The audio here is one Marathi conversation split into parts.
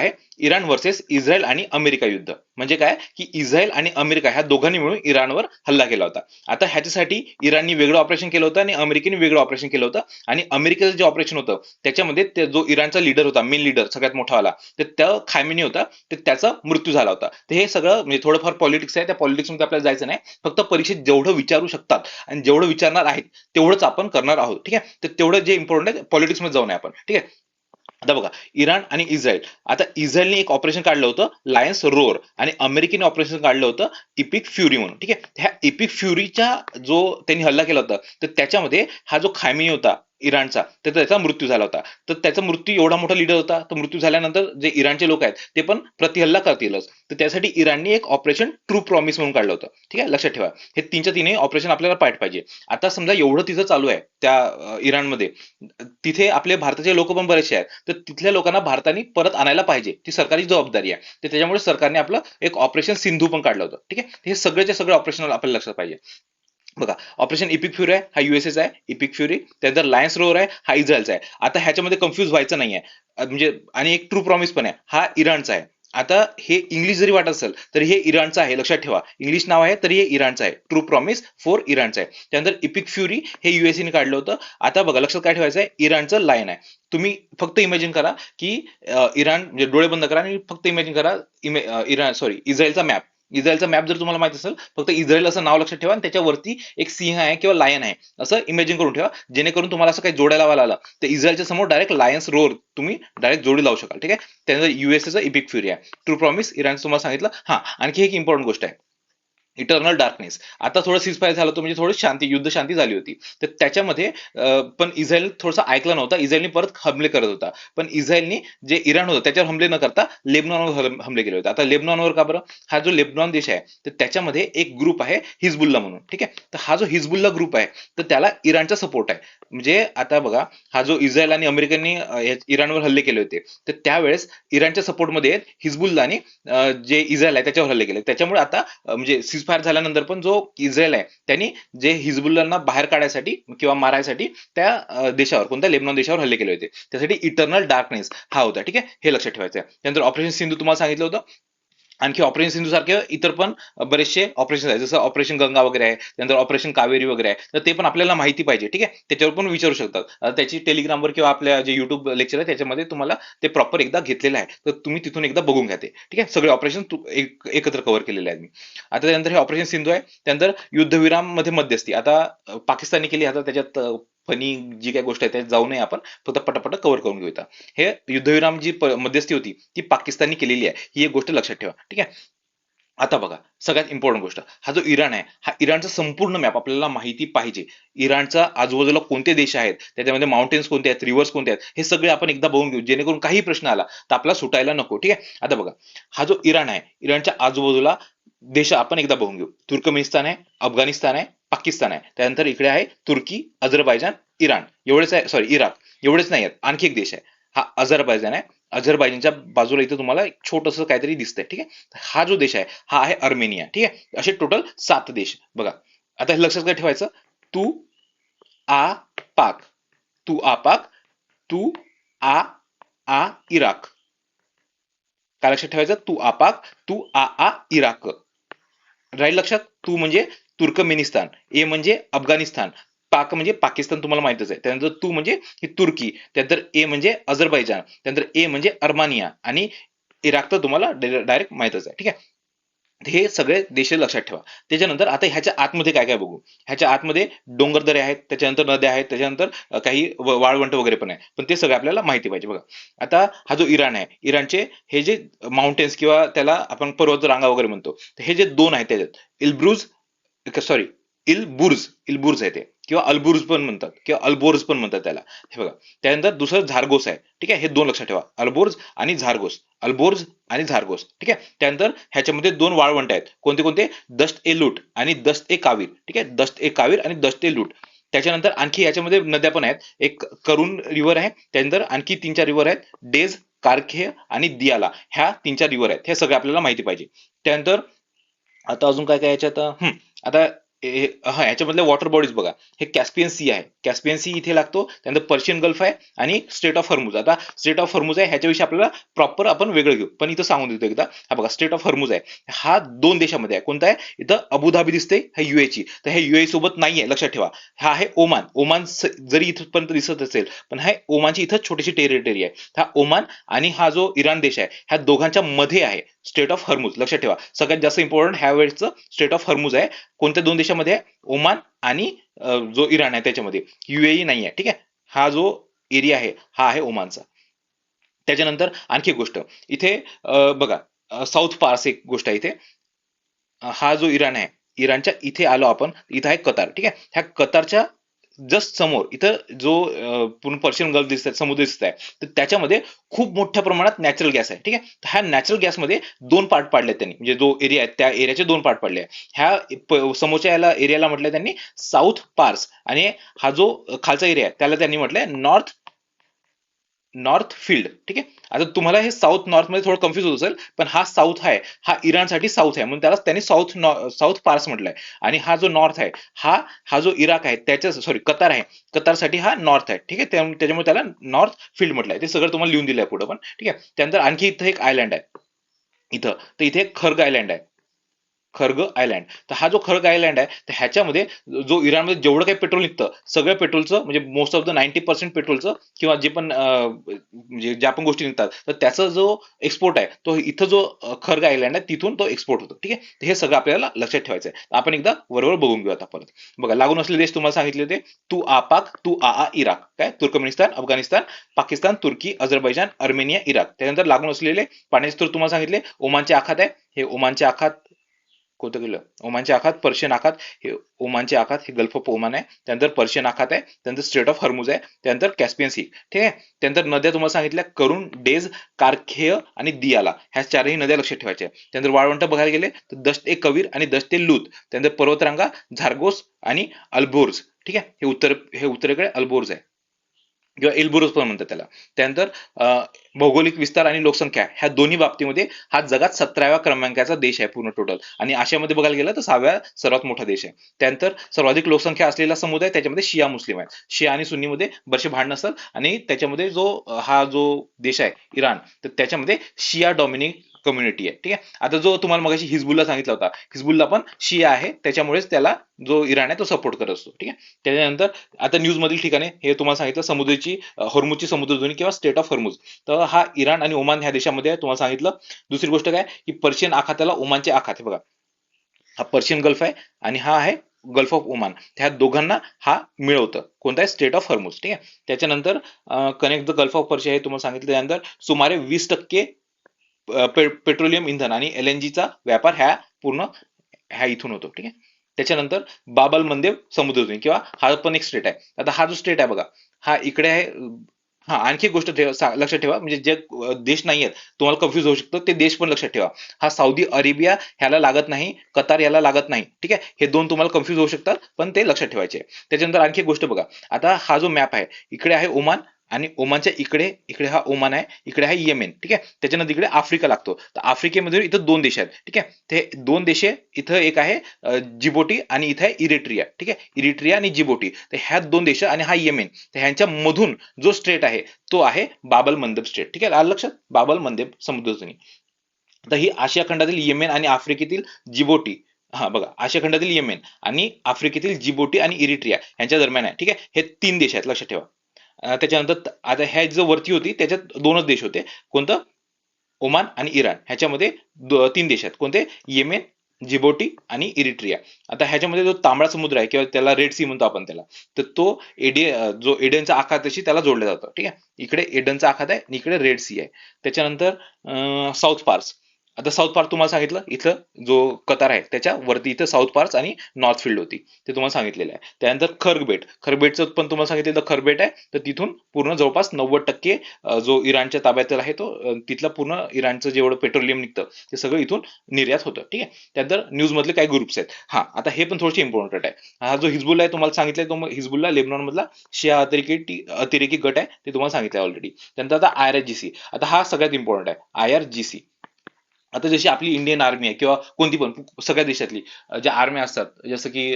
आहे इराण वर्सेस इस्रायल आणि अमेरिका युद्ध. म्हणजे काय की इस्रायल आणि अमेरिका ह्या दोघांनी मिळून इराणवर हल्ला केला होता. आता ह्याच्यासाठी इराणनी वेगळं ऑपरेशन केलं होतं आणि अमेरिकेने वेगळं ऑपरेशन केलं होतं. आणि अमेरिकेचं जे ऑपरेशन होतं त्याच्यामध्ये जो इराणचा लीडर होता, मेन लीडर सगळ्यात मोठावाला, तर त्या खामेनी होता, तर त्याचा मृत्यू झाला होता. तर हे सगळं म्हणजे थोडंफार पॉलिटिक्स आहे, त्या पॉलिटिक्समध्ये आपल्याला जायचं नाही. फक्त परीक्षेत जेवढं विचारू शकतात आणि जेवढं विचारणार आहेत तेवढंच आपण करणार आहोत. ठीक आहे, तर तेवढं जे इम्पॉर्टंट आहे पॉलिटिक्समध्ये जाऊ नये आपण. ठीक आहे, आता बघा इराण आणि इस्रायल. आता इस्रायलने एक ऑपरेशन काढलं होतं लायन्स रोअर आणि अमेरिकेने ऑपरेशन काढलं होतं इपिक फ्युरी म्हणून. ठीक आहे, ह्या इपिक फ्युरीच्या जो त्यांनी हल्ला केला होता तर त्याच्यामध्ये हा जो खामेनी होता इराणचा, तर त्याचा मृत्यू झाला होता. तर त्याचा मृत्यू, एवढा मोठा लीडर होता, तर मृत्यू झाल्यानंतर जे इराणचे लोक आहेत ते पण प्रतिहल्ला करतीलच. तर त्यासाठी इराणने एक ऑपरेशन ट्रू प्रॉमिस म्हणून काढलं होतं. ठीक आहे, लक्षात ठेवा हे तीनच्या तीनही ऑपरेशन आपल्याला पाठ पाहिजे. आता समजा एवढं तिथं चालू आहे त्या इराणमध्ये, तिथे आपले भारताचे लोक पण बरेचसे आहेत, तर तिथल्या लोकांना भारताने परत आणायला पाहिजे, ती सरकारची जबाबदारी आहे. तर त्याच्यामुळे सरकारने आपलं एक ऑपरेशन सिंधू पण काढलं होतं. ठीक आहे, हे सगळेचे सगळे ऑपरेशन आपल्याला लक्षात पाहिजे. बघा, ऑपरेशन इपिक फ्युरी आहे हा युएसएचा आहे, इपिक फ्युरी. त्यानंतर लायन्स रोअर आहे हा इस्रायलचा आहे. आता ह्याच्यामध्ये कन्फ्युज व्हायचं नाहीये. म्हणजे आणि एक ट्रू प्रॉमिस पण आहे हा इराणचा आहे. आता हे इंग्लिश जरी वाटत असेल तर हे इराणचं आहे, लक्षात ठेवा. इंग्लिश नाव आहे तरी हे इराणचं आहे. ट्रू प्रॉमिस फॉर इराणचं आहे. त्यानंतर इपिक फ्युरी हे युएसए काढलं होतं. आता बघा लक्षात काय ठेवायचं आहे, इराणचं लायन आहे. तुम्ही फक्त इमॅजिन करा की इराण, म्हणजे डोळे बंद करा आणि फक्त इमॅजिन करा इराण सॉरी इस्रायलचा मॅप. इस्रायलचा मॅप जर तुम्हाला माहित असेल, फक्त इस्रायल असं नाव लक्षात ठेवा आणि त्याच्यावरती एक सिंह आहे किंवा लायन आहे असं इमॅजिन करून ठेवा, जेणेकरून तुम्हाला असं काही जोड्या लावायला आलं तर इस्रायलच्या समोर डायरेक्ट लायन्स रोअर तुम्ही डायरेक्ट जोडी लावू शकाल. ठीक आहे, त्यानंतर युएसएचा इपिक फ्युरी आहे. ट्रू प्रॉमिस इराणचं तुम्हाला सांगितलं. हा, आणखी एक इम्पॉर्टंट गोष्ट आहे, इटर्नल डार्कनेस. आता थोडं सिजफायर झालं होतं, म्हणजे थोडी शांती, युद्ध शांती झाली होती. तर त्याच्यामध्ये पण इस्रायल थोडासा ऐकला नव्हता, इस्रायलने परत हमले करत होता. पण इस्रायलने जे इराण होतं त्याच्यावर हमले न करता लेबनॉनवर हमले केले होते. आता लेबनॉनवर का बरं? हा जो लेबनॉन देश आहे तर त्याच्यामध्ये एक ग्रुप आहे हिजबुल्ला म्हणून. ठीक आहे, तर हा जो हिजबुल्ला ग्रुप आहे तर त्याला इराणचा सपोर्ट आहे. म्हणजे आता बघा, हा जो इस्रायल आणि अमेरिकेने इराणवर हल्ले केले होते तर त्यावेळेस इराणच्या सपोर्टमध्ये हिजबुल्ला आणि जे इस्रायल आहे त्याच्यावर हल्ले केले. त्याच्यामुळे आता म्हणजे सीजफायर झाल्यानंतर पण जो इस्रायल आहे त्यांनी जे हिजबुल्लांना बाहेर काढायसाठी किंवा मारायसाठी त्या देशावर, कोणत्या लेबनॉन देशावर हल्ले केले होते. त्यासाठी इटर्नल डार्कनेस हा होता. ठीक आहे, हे लक्षात ठेवायचं आहे. त्यानंतर ऑपरेशन सिंधू तुम्हाला सांगितलं होतं. आणखी ऑपरेशन सिंधू सारखे इतर पण बरेचसे ऑपरेशन आहेत, जसं ऑपरेशन गंगा वगैरे आहे, त्यानंतर ऑपरेशन कावेरी वगैरे आहे. तर ते पण आपल्याला माहिती पाहिजे. ठीक आहे, त्याच्यावर पण विचारू शकतात. त्याची टेलिग्रामवर किंवा आपल्या जे युट्यूब लेक्चर आहे त्याच्यामध्ये तुम्हाला ते प्रॉपर एकदा घेतलेलं आहे, तर तुम्ही तिथून एकदा बघून घ्या ते. ठीक आहे, सगळे ऑपरेशन एकत्र कव्हर केलेले आहेत मी. आता त्यानंतर हे ऑपरेशन सिंधू आहे. त्यानंतर युद्धविराम मध्ये मध्यस्थी आता पाकिस्तानने केली. आता त्याच्यात फनी जी काही गोष्ट आहे त्यात जाऊ नये आपण, फक्त पटापट कव्हर करून घेऊया. हे युद्धविराम जी मध्यस्थी होती ती पाकिस्तानने केलेली आहे, ही एक गोष्ट लक्षात ठेवा. ठीक आहे, आता बघा सगळ्यात इम्पॉर्टंट गोष्ट, हा जो इराण आहे हा इराणचा संपूर्ण मॅप आपल्याला माहिती पाहिजे. इराणचा आजूबाजूला कोणते देश आहेत, त्याच्यामध्ये माउंटेन्स कोणते आहेत, रिव्हर्स कोणते आहेत, हे सगळे आपण एकदा बघून घेऊ, जेणेकरून काही प्रश्न आला तर आपला सुटायला नको. ठीक आहे, आता बघा हा जो इराण आहे, इराणच्या आजूबाजूला देश आपण एकदा बघून घेऊ. तुर्कमेनिस्तान आहे, अफगाणिस्तान आहे, पाकिस्तान आहे, त्यानंतर इकडे आहे तुर्की, अझरबैजान, इराण. एवढेच आहे, सॉरी इराक. एवढेच नाही आहेत, आणखी एक देश आहे, हा अझरबैजान आहे. अझरबैजानच्या बाजूला इथं तुम्हाला एक छोटस काहीतरी दिसतंय. ठीक आहे, हा जो देश आहे हा आहे अर्मेनिया. ठीक आहे, असे टोटल 7 देश बघा. आता हे लक्षात काय ठेवायचं, तू आ पाक, तू आ पाक, तू आ आ इराक. काय लक्षात ठेवायचं, तू आ पाक, तू आ इराक. राहील लक्षात. तू म्हणजे तुर्कमेनिस्तान, ए म्हणजे अफगाणिस्तान, पाक म्हणजे पाकिस्तान तुम्हाला माहितच आहे. त्यानंतर तू म्हणजे ही तुर्की, त्यानंतर ए म्हणजे अझरबैजान, त्यानंतर ए म्हणजे अर्मानिया आणि इराक तर तुम्हाला डायरेक्ट माहितच आहे. ठीक आहे, हे सगळे देश लक्षात ठेवा. त्याच्यानंतर आता ह्याच्या आतमध्ये काय काय बघू. ह्याच्या आतमध्ये डोंगरदरे आहेत, त्याच्यानंतर नद्या आहेत, त्याच्यानंतर काही वाळवंट वगैरे पण आहे, पण ते सगळं आपल्याला माहिती पाहिजे. बघा, आता हा जो इराण आहे, इराणचे हे जे माउंटेन्स किंवा त्याला आपण पर्वत रांगा वगैरे म्हणतो, तर हे जे दोन आहेत त्याच्यात इल्ब्रुज, सॉरी इलबुर्ज, इलबुर्ज आहे ते, किंवा अल्बुर्ज पण म्हणतात किंवा अल्बोर्ज पण म्हणतात त्याला. हे बघा, त्यानंतर दुसरं झारगोस आहे. ठीक आहे, हे दोन लक्षात ठेवा, अल्बोर्ज आणि झारगोस, अल्बोर्ज आणि झारगोस. ठीक आहे, त्यानंतर ह्याच्यामध्ये दोन वाळवंट आहेत, कोणते कोणते, दश्त ए लूट आणि दश्त ए कावीर. ठीक आहे, दश्त ए कावीर आणि दश्त ए लूट. त्याच्यानंतर आणखी याच्यामध्ये नद्या पण आहेत, एक करून रिव्हर आहे, त्यानंतर आणखी 3-4 रिव्हर आहेत, डेज, कारखे आणि दियाला, ह्या 3-4 रिव्हर आहेत. हे सगळं आपल्याला माहिती पाहिजे. त्यानंतर आता अजून काय काय याच्यात, आता हा याच्यामधल्या वॉटर बॉडीज बघा, हे कॅस्पियन सी आहे, कॅस्पियन सी इथे लागतो, त्यानंतर पर्शियन गल्फ आहे आणि स्टेट ऑफ हॉर्मुझ. आता स्टेट ऑफ हॉर्मुझ आहे ह्याच्याविषयी आपल्याला प्रॉपर आपण वेगळं घेऊ, पण इथं सांगून देतो एकदा. हा बघा स्टेट ऑफ हॉर्मुझ आहे, हा 2 देशामध्ये आहे. कोणता आहे? इथं अबुधाबी दिसते, हा युएची, तर हे युए सोबत नाहीये लक्षात ठेवा. हा आहे ओमान. ओमान जरी इथपर्यंत दिसत असेल पण हा ओमानची इथं छोटीशी टेरिटरी आहे. हा ओमान आणि हा जो इराण देश आहे ह्या दोघांच्या मध्ये आहे स्टेट ऑफ हॉर्मुझ. लक्षात ठेवा, सगळ्यात जास्त इम्पॉर्टंट ह्या वेळेचं स्टेट ऑफ हॉर्मुझ आहे. कोणत्या 2 देशामध्ये आहे? ओमान आणि जो इराण आहे त्याच्यामध्ये, युएई नाही आहे. ठीक आहे, हा जो एरिया आहे हा आहे ओमानचा. त्याच्यानंतर आणखी एक गोष्ट इथे बघा, साऊथ पार्स एक गोष्ट आहे इथे. हा जो इराण आहे, इराणच्या इथे आलो आपण, इथं आहे कतार. ठीक आहे, ह्या कतारच्या जस्ट समोर इथं जो पूर्ण पर्शियन गल्फ दिसत आहे, समुद्र दिसत आहे, तर त्याच्यामध्ये खूप मोठ्या प्रमाणात नॅचरल गॅस आहे. ठीक आहे, तर ह्या नॅचरल गॅसमध्ये 2 पार्ट पाडले त्यांनी, म्हणजे जो एरिया आहे त्या एरियाचे 2 पार्ट पाडले आहे. समोरच्या याला एरियाला म्हटलंय त्यांनी साऊथ पार्स, आणि हा जो खालचा एरिया आहे त्याला त्यांनी म्हटलंय नॉर्थ फील्ड. ठीक आहे, आता तुम्हाला हे साऊथ नॉर्थ मध्ये थोडं कन्फ्युज होत असेल, पण हा साऊथ आहे, हा इराणसाठी साऊथ आहे, म्हणून त्याला त्यांनी साऊथ पार्स म्हटलंय. आणि हा जो नॉर्थ आहे, हा हा जो इराक आहे त्याच्या, सॉरी कतार आहे, कतारसाठी हा नॉर्थ आहे. ठीक आहे, त्याच्यामुळे त्याला नॉर्थ फील्ड म्हटलंय. ते सगळं तुम्हाला लिहून दिलंय पुढे पण. ठीक आहे, त्यानंतर आणखी इथं एक आयलँड आहे, इथं तर इथे एक खर्ग आयलँड आहे, खर्ग आयलँड. तर हा जो खर्ग आयलँड आहे, तर ह्याच्यामध्ये जो इराणमध्ये जेवढं काही पेट्रोल निघतं, सगळं पेट्रोलचं म्हणजे मोस्ट ऑफ द 90% पेट्रोलचं, किंवा जे पण म्हणजे ज्या पण गोष्टी निघतात, तर त्याचा जो एक्सपोर्ट आहे तो इथं जो खर्ग आयलँड आहे तिथून तो एक्सपोर्ट होतो. ठीक आहे, तर हे सगळं आपल्याला लक्षात ठेवायचं आहे. आपण एकदा बरोबर बघून घेऊ आता परत. बघा, लागून असलेले देश तुम्हाला सांगितले होते, तू आ पाक, तू आ इराक, काय तुर्कमेनिस्तान, अफगाणिस्तान, पाकिस्तान, तुर्की, अझरबैजान, अर्मेनिया, इराक. त्यानंतर लागून असलेले पाण्याचे स्त्रोत तुम्हाला सांगितले, ओमानचे आखात आहे, हे ओमानचे आखात कोणतं केलं? ओमानचे आखात, पर्शियन आखात, हे ओमानचे आखात, हे गल्फ ऑफ ओमान आहे. त्यानंतर पर्शियन आखात आहे, त्यानंतर स्ट्रेट ऑफ हॉर्मुझ आहे, त्यानंतर कॅस्पियन सी. ठीक आहे, त्यानंतर नद्या तुम्हाला सांगितल्या, करून, डेज, कारखेय आणि दियाला, ह्या 4ही नद्या लक्षात ठेवायच्या. त्यानंतर वाळवंट बघायला गेले तर दश्त ए कवीर आणि दश्त ए लूत. त्यानंतर पर्वतरांगा, झारगोस आणि अल्बोर्ज. ठीक आहे, हे उत्तरेकडे अल्बोर्ज आहे, किंवा एल्बुरुस पण म्हणतात त्याला. त्यानंतर भौगोलिक विस्तार आणि लोकसंख्या ह्या दोन्ही बाबतीमध्ये हा जगात 17व्या क्रमांकाचा देश आहे पूर्ण टोटल, आणि आशियामध्ये बघायला गेलं तर 6व्या सर्वात मोठा देश आहे. त्यानंतर सर्वाधिक लोकसंख्या असलेला समुदाय त्याच्यामध्ये शिया मुस्लिम आहे. शिया आणि सुन्नीमध्ये बरेचसे भांडण असतात, आणि त्याच्यामध्ये हा जो देश आहे इराण, तर त्याच्यामध्ये शिया डॉमिनिक कम्युनिटी आहे. ठीक आहे, आता जो तुम्हाला मगाशी हिजबुल्ला सांगितला होता, हिजबुल्ला पण शिया आहे, त्याच्यामुळेच त्याला जो इराण आहे तो सपोर्ट करत असतो. ठीक आहे, त्याच्यानंतर आता न्यूज मधील ठिकाणे हे तुम्हाला सांगितलं, समुद्राची हॉर्मुझची समुद्रधुनी किंवा स्टेट ऑफ हॉर्मुझ, तर हा इराण आणि ओमान ह्या देशामध्ये आहे, तुम्हाला सांगितलं. दुसरी गोष्ट काय की पर्शियन आखाताला ओमानचे आखात आहे बघा, हा पर्शियन गल्फ आहे आणि हा आहे गल्फ ऑफ ओमान. ह्या दोघांना हा मिळवतं, कोणता आहे? Strait of Hormuz. ठीक आहे, त्याच्यानंतर connect the Gulf of Persia हे तुम्हाला सांगितलं. त्यानंतर सुमारे 20% पेट्रोलियम इंधन आणि एलएनजीचा व्यापार पूर्ण ह्या इथून होतो. ठीक आहे, त्याच्यानंतर बाबल मंदेब समुद्रधुनी, किंवा हा पण एक स्टेट आहे. आता हा जो स्टेट आहे बघा, हा इकडे आहे. हा आणखी एक गोष्ट लक्षात ठेवा, म्हणजे जे देश नाही आहेत, तुम्हाला कन्फ्युज होऊ शकतं, ते देश पण लक्षात ठेवा. हा सौदी अरेबिया ह्याला लागत नाही, कतार याला लागत नाही. ठीक आहे, हे दोन तुम्हाला कन्फ्युज होऊ शकतात, पण ते लक्षात ठेवायचे. त्याच्यानंतर आणखी एक गोष्ट बघा, आता हा जो मॅप आहे, इकडे आहे ओमान, आणि ओमानच्या इकडे इकडे हा ओमान आहे, इकडे आहे येमेन. ठीक आहे, त्याच्यानंतर इकडे आफ्रिका लागतो, तर आफ्रिकेमध्ये इथं 2 देश आहेत. ठीक आहे, ते 2 देश, इथं एक आहे जिबोटी, आणि इथं आहे इरिट्रिया. ठीक आहे, इरिट्रिया आणि जिबोटी, तर ह्या 2 देश आणि हा येमेन, तर ह्यांच्या मधून जो स्टेट आहे तो आहे बाबल मंदेब स्टेट. ठीक आहे, आलं लक्षात? बाबल मंदेब समुद्रधुनी. तर ही आशिया खंडातील येमेन आणि आफ्रिकेतील जिबोटी, हा बघा, आशिया खंडातील येमेन आणि आफ्रिकेतील जिबोटी आणि इरिट्रिया यांच्या दरम्यान आहे. ठीक आहे, हे 3 देश आहेत, लक्षात ठेवा. त्याच्यानंतर आता ह्या जो वरती होती त्याच्यात 2च देश होते, कोणतं? ओमान आणि इराण. ह्याच्यामध्ये 3 देश आहेत, कोणते? येमेन, जिबोटी आणि इरिट्रिया. आता ह्याच्यामध्ये जो तांबडा समुद्र आहे, किंवा त्याला रेड सी म्हणतो आपण त्याला, तर तो जो एडनचा आखाताशी त्याला जोडला जातो. ठीक आहे, इकडे एडनचा आखात आहे आणि इकडे रेड सी आहे. त्याच्यानंतर साऊथ पार्स. आता साऊथ पार्स तुम्हाला सांगितलं, इथं जो कतार आहे त्याच्या वरती इथं साऊथ पार्स आणि नॉर्थ फील्ड होती, ते तुम्हाला सांगितलेलं आहे. त्यानंतर खर्गबेट, खर्गबेटचं पण तुम्हाला सांगितलं, खर्गबेट आहे, तर तिथून पूर्ण जवळपास 90% जो इराणच्या ताब्यात आहे, तो तिथला पूर्ण इराणचं जेवढं पेट्रोलियम निघतं ते सगळं इथून निर्यात होतं. ठीक आहे, त्यानंतर न्यूज मधले काही ग्रुप्स आहेत. हा, आता हे पण थोडेसे इम्पॉर्टंट आहे. हा जो हिजबुल्ला आहे तुम्हाला सांगितलंय, तो हिजबुल्ला लेबनॉन मधला शिया अतिरेकी गट आहे, ते तुम्हाला सांगितलंय ऑलरेडी. त्यानंतर आता IRGC, आता हा सगळ्यात इम्पॉर्टंट आहे, IRGC. आता जशी आपली इंडियन आर्मी आहे किंवा कोणती पण सगळ्या देशातली ज्या आर्म्या असतात, जसं की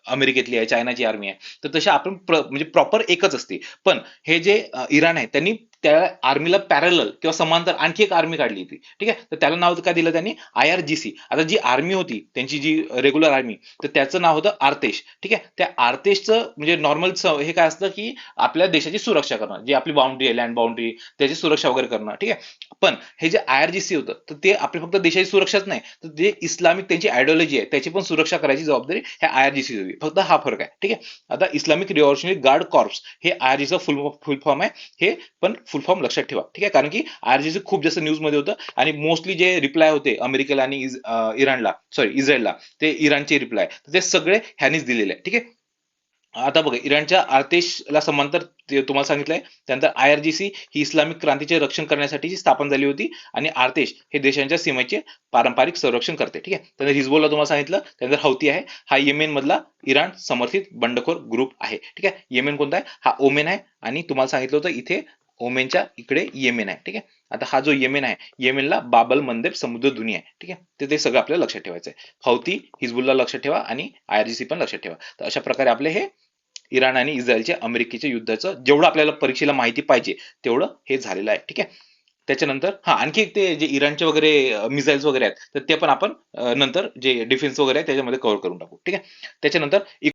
अमेरिकेतली आहे, चायनाची आर्मी आहे, तर तशा आपण म्हणजे प्रॉपर एकच असते. पण हे जे इराण आहे त्यांनी त्या आर्मीला पॅरलल किंवा समांतर आणखी एक आर्मी काढली होती. ठीक आहे, तर त्याला नाव काय दिलं त्यांनी, IRGC. आता जी आर्मी होती त्यांची, जी रेग्युलर आर्मी, तर त्याचं नाव होतं आर्तेश. ठीक आहे, त्या आर्तेशचं म्हणजे नॉर्मल हे काय असतं की आपल्या देशाची सुरक्षा करणं, जी आपली बाउंड्री आहे, लँड बाउंड्री, त्याची सुरक्षा वगैरे करणं. ठीक आहे, पण हे जे IRGC होतं, तर ते आपली फक्त देशाची सुरक्षाच नाही, तर जे इस्लामिक त्यांची आयडिओलॉजी आहे त्याची पण सुरक्षा करायची जबाबदारी ह्या IRGC होती. फक्त हा फरक आहे. ठीक आहे, आता इस्लामिक रिव्हॉल्युशनरी गार्ड कॉर्प्स हे IRGC फुल फॉर्म आहे. हे पण फुल फॉर्म लक्षात ठेवा. ठीक आहे, कारण की IRGC खूप जास्त न्यूज मध्ये होतं आणि मोस्टली जे रिप्लाय होते अमेरिकेला आणि इराणला, सॉरी इस्रायलला, ते इराणचे रिप्लाय, ते सगळे ह्यानीच दिलेले आहे. ठीक आहे, आता बघा, इराणच्या आर्तेशला समांतर तुम्हाला सांगितलंय. त्यानंतर IRGC ही इस्लामिक क्रांतीचे रक्षण करण्यासाठी स्थापन झाली होती आणि आर्तेश हे देशांच्या सीमेचे पारंपरिक संरक्षण करते. ठीक आहे, त्यानंतर हिजबुल्ला तुम्हाला सांगितलं. त्यानंतर हौती आहे, हा येमेन मधला इराण समर्थित बंडखोर ग्रुप आहे. ठीक आहे, येमेन कोणता आहे, हा ओमेन आहे. आणि तुम्हाला सांगितलं होतं इथे ओमेनच्या इकडे येमेन आहे. ठीक आहे, आता हा जो येमेन आहे, येमेनला बाबल मंदेब समुद्रधुनी आहे. ठीक आहे, ते सगळं आपल्याला लक्षात ठेवायचं आहे. हौती, हिजबुल्ला लक्षात ठेवा आणि IRGC पण लक्षात ठेवा. तर अशा प्रकारे आपले हे इराण आणि इस्रायलच्या अमेरिकेच्या युद्धाचं जेवढं आपल्याला परीक्षेला माहिती पाहिजे तेवढं हे झालेलं आहे. ठीक आहे, त्याच्यानंतर आणखी एक ते जे इराणचे वगैरे मिसाईल्स वगैरे आहेत, तर ते पण आपण नंतर जे डिफेन्स वगैरे आहे त्याच्यामध्ये कव्हर करून टाकू. ठीक आहे, त्याच्यानंतर